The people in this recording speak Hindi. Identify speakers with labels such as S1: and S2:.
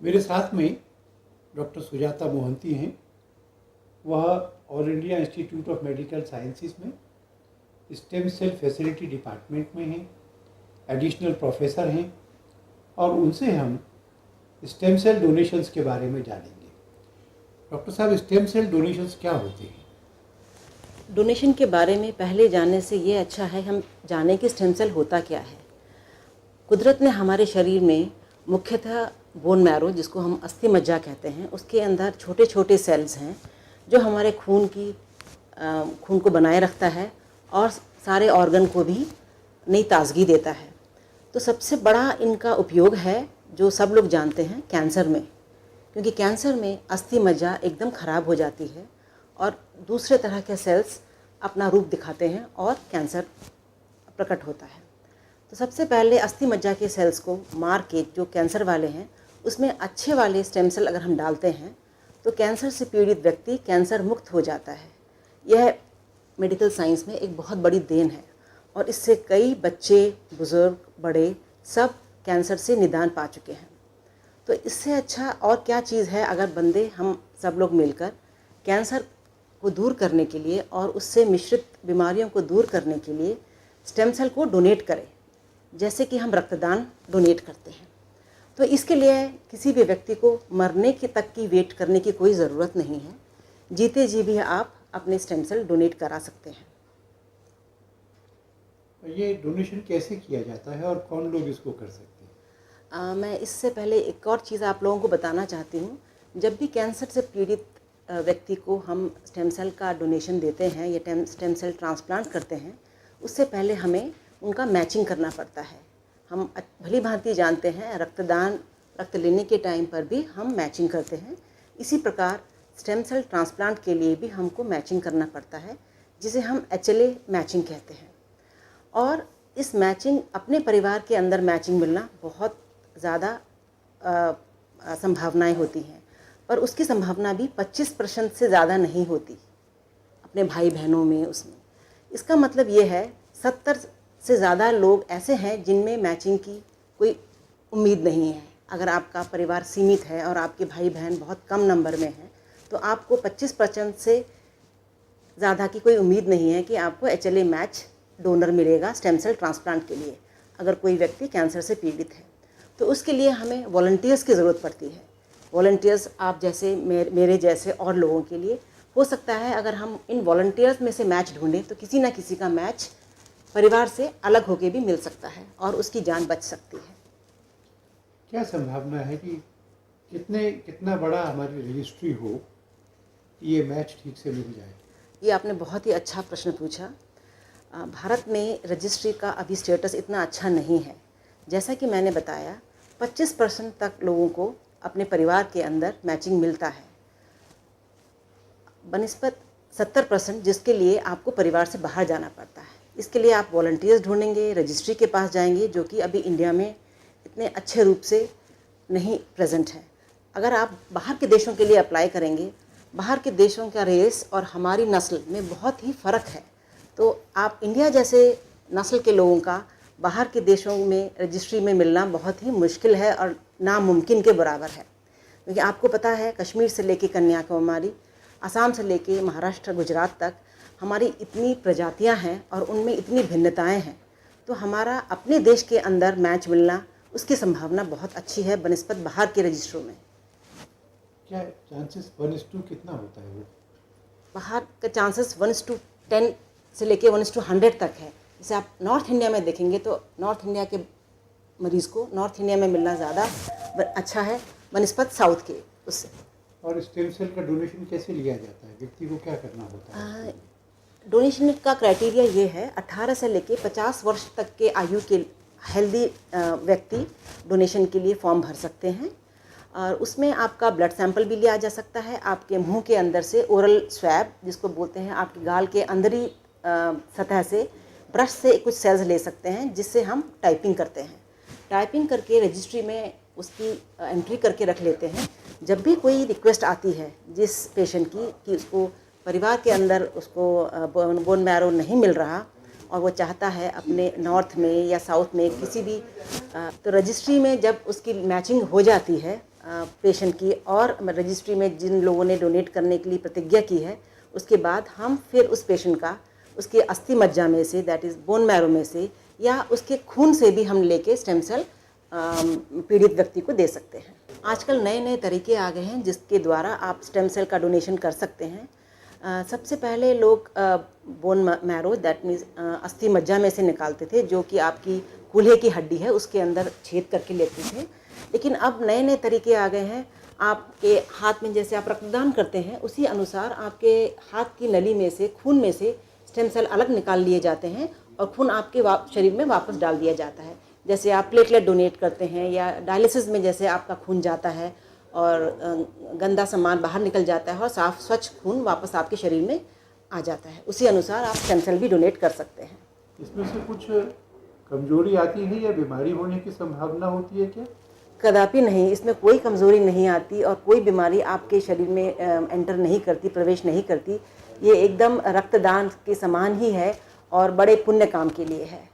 S1: मेरे साथ में डॉक्टर सुजाता मोहंती हैं। वह all India institute of medical sciences में स्टेम सेल फैसिलिटी डिपार्टमेंट में हैं, एडिशनल प्रोफेसर हैं और उनसे हम स्टेम सेल डोनेशंस के बारे में जानेंगे। डॉक्टर साहब, स्टेम सेल डोनेशंस क्या होते हैं?
S2: डोनेशन के बारे में पहले जानने से ये अच्छा है हम जानें कि स्टेम सेल होता क्या है। कुदरत ने हमारे शरीर में मुख्यतः बोन मैरो, जिसको हम अस्थि मज्जा कहते हैं, उसके अंदर छोटे छोटे सेल्स हैं जो हमारे खून को बनाए रखता है और सारे ऑर्गन को भी नई ताजगी देता है। तो सबसे बड़ा इनका उपयोग है, जो सब लोग जानते हैं, कैंसर में, क्योंकि कैंसर में अस्थि मज्जा एकदम ख़राब हो जाती है और दूसरे तरह के सेल्स अपना रूप दिखाते हैं और कैंसर प्रकट होता है। तो सबसे पहले अस्थि मज्जा के सेल्स को मार के, जो कैंसर वाले हैं, उसमें अच्छे वाले स्टेम सेल अगर हम डालते हैं तो कैंसर से पीड़ित व्यक्ति कैंसर मुक्त हो जाता है। यह मेडिकल साइंस में एक बहुत बड़ी देन है और इससे कई बच्चे, बुज़ुर्ग, बड़े सब कैंसर से निदान पा चुके हैं। तो इससे अच्छा और क्या चीज़ है अगर बंदे, हम सब लोग मिलकर कैंसर को दूर करने के लिए और उससे मिश्रित बीमारियों को दूर करने के लिए स्टेम सेल को डोनेट करें, जैसे कि हम रक्तदान डोनेट करते हैं। तो इसके लिए किसी भी व्यक्ति को मरने के तक की वेट करने की कोई ज़रूरत नहीं है। जीते जी भी आप अपने स्टेम सेल डोनेट करा सकते हैं।
S1: ये डोनेशन कैसे किया जाता है और कौन लोग इसको कर सकते हैं?
S2: मैं इससे पहले एक और चीज़ आप लोगों को बताना चाहती हूँ। जब भी कैंसर से पीड़ित व्यक्ति को हम स्टेम सेल का डोनेशन देते हैं या स्टेम सेल ट्रांसप्लांट करते हैं, उससे पहले हमें उनका मैचिंग करना पड़ता है। हम भली भांति जानते हैं रक्त लेने के टाइम पर भी हम मैचिंग करते हैं। इसी प्रकार स्टेम सेल ट्रांसप्लांट के लिए भी हमको मैचिंग करना पड़ता है, जिसे हम HLA मैचिंग कहते हैं। और इस मैचिंग, अपने परिवार के अंदर मैचिंग मिलना बहुत ज़्यादा संभावनाएं होती हैं, पर उसकी संभावना भी 25% से ज़्यादा नहीं होती अपने भाई बहनों में। उसमें इसका मतलब ये है 70 से ज़्यादा लोग ऐसे हैं जिनमें मैचिंग की कोई उम्मीद नहीं है। अगर आपका परिवार सीमित है और आपके भाई बहन बहुत कम नंबर में हैं, तो आपको 25% से ज़्यादा की कोई उम्मीद नहीं है कि आपको HLA मैच डोनर मिलेगा स्टेम सेल ट्रांसप्लांट के लिए, अगर कोई व्यक्ति कैंसर से पीड़ित है। तो उसके लिए हमें वॉलंटियर्स की ज़रूरत पड़ती है। वॉलंटियर्स आप जैसे, मेरे जैसे और लोगों के लिए हो सकता है। अगर हम इन वॉलंटियर्स में से मैच ढूंढें तो किसी ना किसी का मैच परिवार से अलग होके भी मिल सकता है और उसकी जान बच सकती है।
S1: क्या संभावना है कि कितना बड़ा हमारी रजिस्ट्री हो, ये मैच ठीक से मिल जाए?
S2: ये आपने बहुत ही अच्छा प्रश्न पूछा। भारत में रजिस्ट्री का अभी स्टेटस इतना अच्छा नहीं है। जैसा कि मैंने बताया, 25% तक लोगों को अपने परिवार के अंदर मैचिंग मिलता है, बनिस्बत 70% जिसके लिए आपको परिवार से बाहर जाना पड़ता है। इसके लिए आप वॉलंटियर्स ढूंढेंगे, रजिस्ट्री के पास जाएंगे, जो कि अभी इंडिया में इतने अच्छे रूप से नहीं प्रेजेंट है। अगर आप बाहर के देशों के लिए अप्लाई करेंगे, बाहर के देशों का रेस और हमारी नस्ल में बहुत ही फ़र्क है। तो आप इंडिया जैसे नस्ल के लोगों का बाहर के देशों में रजिस्ट्री में मिलना बहुत ही मुश्किल है और नामुमकिन के बराबर है। क्योंकि आपको पता है, कश्मीर से लेके कन्याकुमारी, असम से लेके महाराष्ट्र, गुजरात तक हमारी इतनी प्रजातियां हैं और उनमें इतनी भिन्नताएं हैं। तो हमारा अपने देश के अंदर मैच मिलना, उसकी संभावना बहुत अच्छी है बनिस्बत बाहर के रजिस्ट्रों में।
S1: क्या चांसेस 1:2 कितना होता है वो?
S2: बाहर का चांसेस 1:10 से लेके 1:100 तक है। जैसे आप नॉर्थ इंडिया में देखेंगे तो नॉर्थ इंडिया के मरीज़ को नॉर्थ इंडिया में मिलना ज़्यादा अच्छा है बनिस्बत साउथ के उससे।
S1: और स्टेम सेल का डोनेशन कैसे लिया जाता है? व्यक्ति को क्या करना होता है?
S2: डोनेशन का क्राइटेरिया ये है, 18 से लेके 50 वर्ष तक के आयु के हेल्दी व्यक्ति डोनेशन के लिए फॉर्म भर सकते हैं। और उसमें आपका ब्लड सैंपल भी लिया जा सकता है। आपके मुंह के अंदर से ओरल स्वैब, जिसको बोलते हैं, आपके गाल के अंदरी सतह से ब्रश से कुछ सेल्स ले सकते हैं, जिससे हम टाइपिंग करते हैं। टाइपिंग करके रजिस्ट्री में उसकी एंट्री करके रख लेते हैं। जब भी कोई रिक्वेस्ट आती है जिस पेशेंट की कि उसको परिवार के अंदर उसको बोन मैरो नहीं मिल रहा और वो चाहता है अपने नॉर्थ में या साउथ में किसी भी, तो रजिस्ट्री में जब उसकी मैचिंग हो जाती है पेशेंट की और रजिस्ट्री में जिन लोगों ने डोनेट करने के लिए प्रतिज्ञा की है, उसके बाद हम फिर उस पेशेंट का उसके अस्थि मज्जा में से, दैट इज़ बोन मैरो में से, या उसके खून से भी हम लेके स्टेम सेल पीड़ित व्यक्ति को दे सकते हैं। आजकल नए नए तरीके आ गए हैं जिसके द्वारा आप स्टेम सेल का डोनेशन कर सकते हैं। सबसे पहले लोग बोन मैरो, दैट मीन्स अस्थि मज्जा में से निकालते थे, जो कि आपकी कूल्हे की हड्डी है उसके अंदर छेद करके लेते थे। लेकिन अब नए नए तरीके आ गए हैं। आपके हाथ में जैसे आप रक्तदान करते हैं, उसी अनुसार आपके हाथ की नली में से, खून में से स्टेम सेल अलग निकाल लिए जाते हैं और खून आपके शरीर में वापस डाल दिया जाता है। जैसे आप प्लेटलेट डोनेट करते हैं या डायलिसिस में जैसे आपका खून जाता है और गंदा सामान बाहर निकल जाता है और साफ स्वच्छ खून वापस आपके शरीर में आ जाता है, उसी अनुसार आप स्टेम सेल भी डोनेट कर सकते हैं।
S1: इसमें से कुछ कमजोरी आती है या बीमारी होने की संभावना होती है क्या?
S2: कदापि नहीं, इसमें कोई कमज़ोरी नहीं आती और कोई बीमारी आपके शरीर में एंटर नहीं करती, प्रवेश नहीं करती। ये एकदम रक्तदान के समान ही है और बड़े पुण्य काम के लिए है।